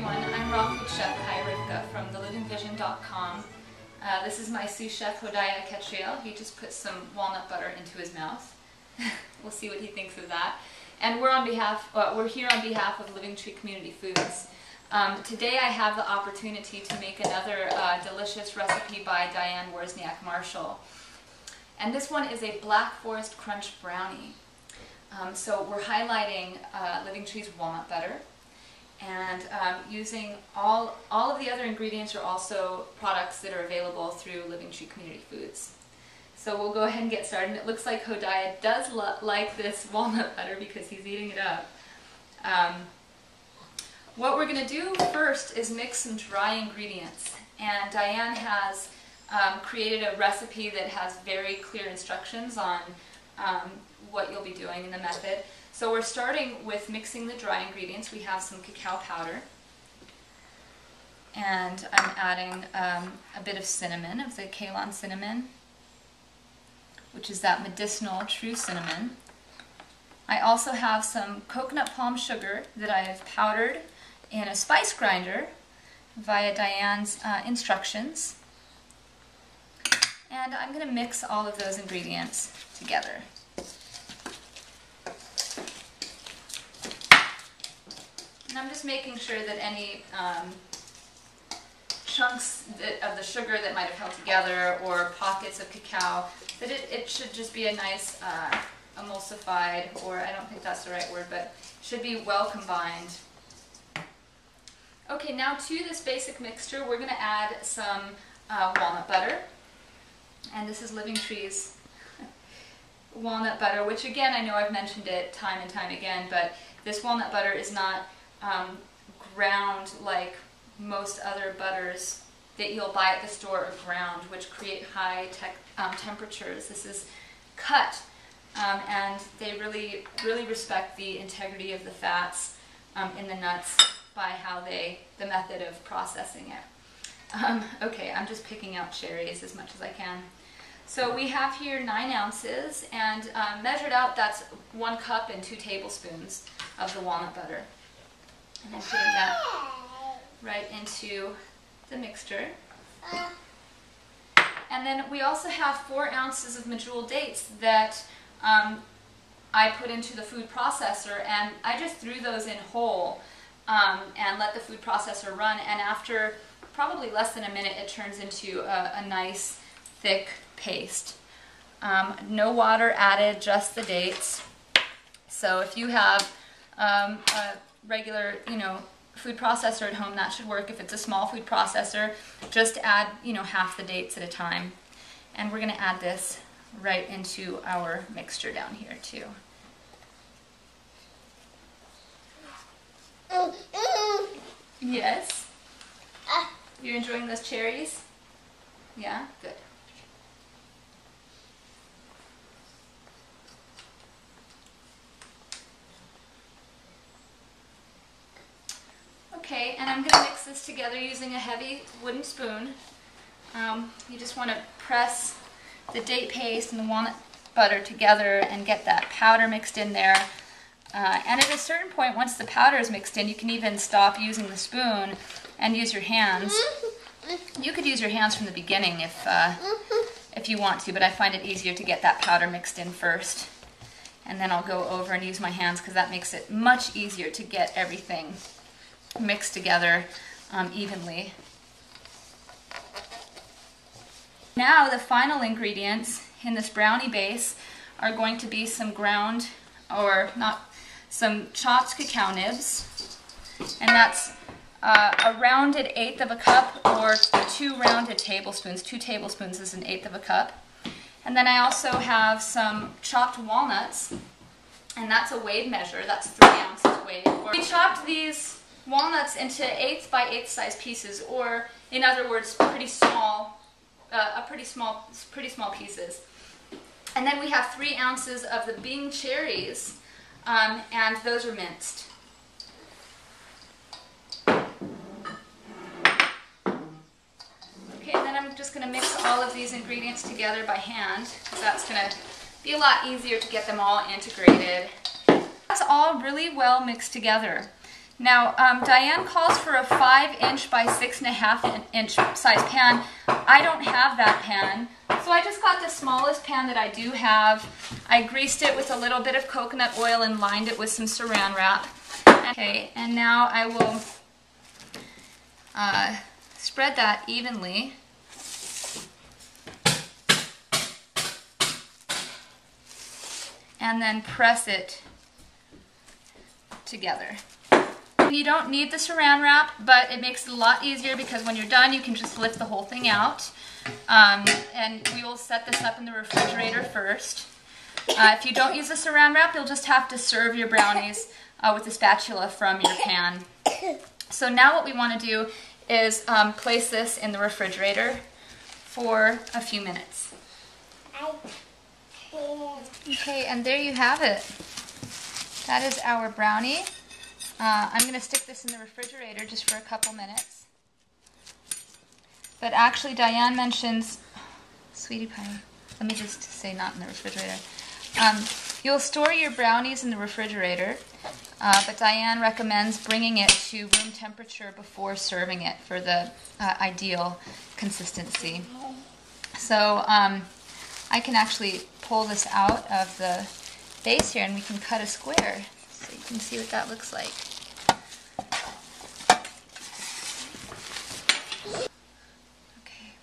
everyone, I'm raw food chef Chaya-Ryvka from thelivingvision.com. This is my sous chef Chaya-Ryvka. He just put some walnut butter into his mouth. We'll see what he thinks of that. And we're here on behalf of Living Tree Community Foods. Today I have the opportunity to make another delicious recipe by Dianne Wawrzyniak-Marshall. And this one is a Black Forest Crunch brownie. So we're highlighting Living Tree's walnut butter, and using all of the other ingredients are also products that are available through Living Tree Community Foods. So we'll go ahead and get started. It looks like Hodiah does like this walnut butter because he's eating it up. What we're going to do first is mix some dry ingredients, and Dianne has created a recipe that has very clear instructions on what you'll be doing in the method. So we're starting with mixing the dry ingredients. We have some cacao powder, and I'm adding a bit of cinnamon, of the Ceylon cinnamon, which is that medicinal true cinnamon. I also have some coconut palm sugar that I have powdered in a spice grinder via Dianne's instructions. And I'm going to mix all of those ingredients together. And I'm just making sure that any chunks of the sugar that might have held together or pockets of cacao, that it should just be a nice emulsified, or I don't think that's the right word, but should be well combined. Okay, now to this basic mixture we're going to add some walnut butter. And this is Living Tree's walnut butter, which again, I know I've mentioned it time and time again, but this walnut butter is not ground like most other butters that you'll buy at the store or ground, which create high temperatures. This is cut, and they really respect the integrity of the fats in the nuts by the method of processing it. Okay, I'm just picking out cherries as much as I can. So we have here 9 ounces, and measured out, that's 1 cup and 2 tablespoons of the walnut butter. And I'm putting that right into the mixture. And then we also have 4 ounces of medjool dates that I put into the food processor, and I just threw those in whole and let the food processor run, and after probably less than a minute it turns into a nice thick paste. No water added, just the dates. So if you have a regular, food processor at home, that should work. If it's a small food processor, just add, half the dates at a time. And we're going to add this right into our mixture down here too. Yes? You're enjoying those cherries? Yeah? Good. Okay, and I'm going to mix this together using a heavy wooden spoon. You just want to press the date paste and the walnut butter together and get that powder mixed in there. And at a certain point, once the powder is mixed in, you can even stop using the spoon and use your hands. You could use your hands from the beginning if you want to, but I find it easier to get that powder mixed in first. And then I'll go over and use my hands because that makes it much easier to get everything mixed together evenly. Now the final ingredients in this brownie base are going to be some some chopped cacao nibs, and that's a rounded 1/8 of a cup, or 2 rounded tablespoons. 2 tablespoons is an 1/8 of a cup. And then I also have some chopped walnuts, and that's a weighed measure. That's 3 ounces weighed. We chopped these walnuts into 1/8 by 1/8 size pieces, or in other words, pretty small pieces. And then we have 3 ounces of the Bing cherries, and those are minced. Okay, and then I'm just going to mix all of these ingredients together by hand, because that's going to be a lot easier to get them all integrated. That's all really well mixed together. Now, Diane calls for a 5" by 6.5" size pan. I don't have that pan, so I just got the smallest pan that I do have. I greased it with a little bit of coconut oil and lined it with some saran wrap. Okay, and now I will spread that evenly. And then press it together. You don't need the saran wrap, but it makes it a lot easier because when you're done, you can just lift the whole thing out. And we will set this up in the refrigerator first. If you don't use the saran wrap, you'll just have to serve your brownies with a spatula from your pan. So now what we want to do is place this in the refrigerator for a few minutes. Okay, and there you have it. That is our brownie. I'm going to stick this in the refrigerator just for a couple minutes. But actually, Diane mentions, sweetie pie, let me just say not in the refrigerator. You'll store your brownies in the refrigerator, but Diane recommends bringing it to room temperature before serving it for the ideal consistency. So I can actually pull this out of the base here and we can cut a square so you can see what that looks like. Okay.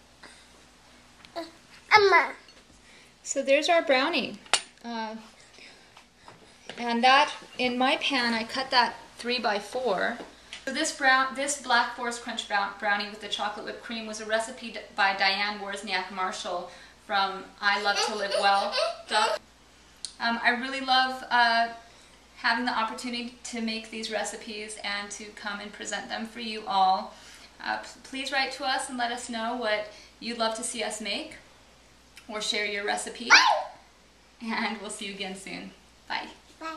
So there's our brownie. And that, in my pan, I cut that 3 by 4. So this Black Forest Crunch brownie with the chocolate whipped cream was a recipe by Dianne Wawrzyniak-Marshall from I Love to Live Well. I really love having the opportunity to make these recipes and to come and present them for you all. Please write to us and let us know what you'd love to see us make or share your recipe. And we'll see you again soon. Bye. Bye.